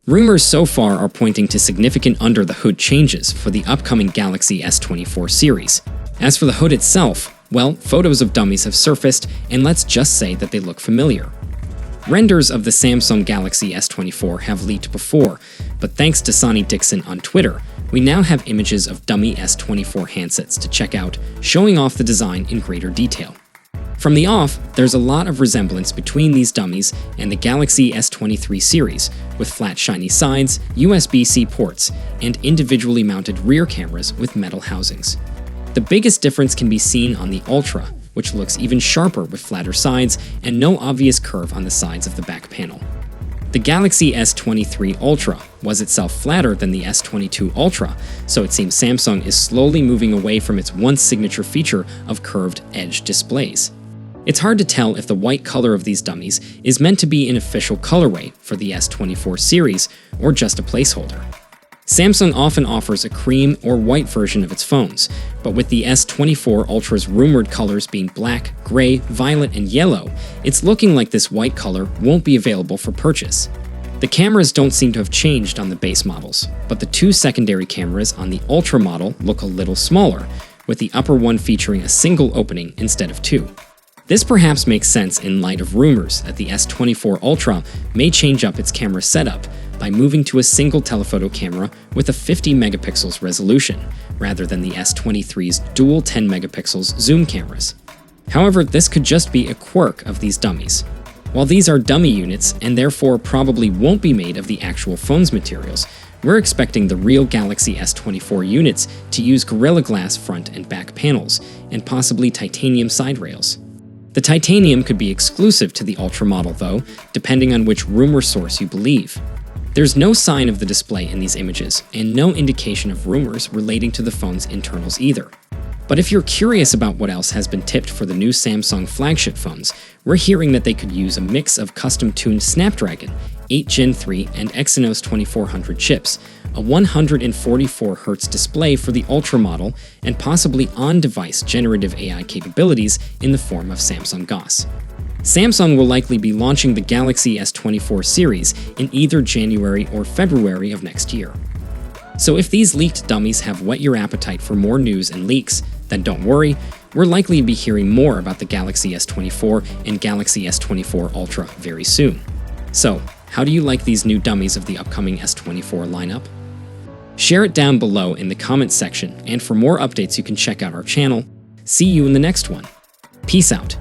Rumors so far are pointing to significant under-the-hood changes for the upcoming Galaxy S24 series. As for the hood itself, well, photos of dummies have surfaced, and let's just say that they look familiar. Renders of the Samsung Galaxy S24 have leaked before, but thanks to Sonny Dixon on Twitter, we now have images of dummy S24 handsets to check out, showing off the design in greater detail. From the off, there's a lot of resemblance between these dummies and the Galaxy S23 series, with flat shiny sides, USB-C ports, and individually mounted rear cameras with metal housings. The biggest difference can be seen on the Ultra, which looks even sharper with flatter sides and no obvious curve on the sides of the back panel. The Galaxy S23 Ultra was itself flatter than the S22 Ultra, so it seems Samsung is slowly moving away from its once signature feature of curved edge displays. It's hard to tell if the white color of these dummies is meant to be an official colorway for the S24 series or just a placeholder. Samsung often offers a cream or white version of its phones, but with the S24 Ultra's rumored colors being black, gray, violet, and yellow, it's looking like this white color won't be available for purchase. The cameras don't seem to have changed on the base models, but the two secondary cameras on the Ultra model look a little smaller, with the upper one featuring a single opening instead of two. This perhaps makes sense in light of rumors that the S24 Ultra may change up its camera setup by moving to a single telephoto camera with a 50 megapixels resolution, rather than the S23's dual 10 megapixels zoom cameras. However, this could just be a quirk of these dummies. While these are dummy units and therefore probably won't be made of the actual phone's materials, we're expecting the real Galaxy S24 units to use Gorilla Glass front and back panels, and possibly titanium side rails. The titanium could be exclusive to the Ultra model though, depending on which rumor source you believe. There's no sign of the display in these images, and no indication of rumors relating to the phone's internals either. But if you're curious about what else has been tipped for the new Samsung flagship phones, we're hearing that they could use a mix of custom-tuned Snapdragon 8 Gen 3 and Exynos 2400 chips, a 144Hz display for the Ultra model, and possibly on-device generative AI capabilities in the form of Samsung GOS. Samsung will likely be launching the Galaxy S24 series in either January or February of next year. So if these leaked dummies have whet your appetite for more news and leaks, then don't worry, we're likely to be hearing more about the Galaxy S24 and Galaxy S24 Ultra very soon. So, how do you like these new dummies of the upcoming S24 lineup? Share it down below in the comments section, and for more updates you can check out our channel. See you in the next one. Peace out.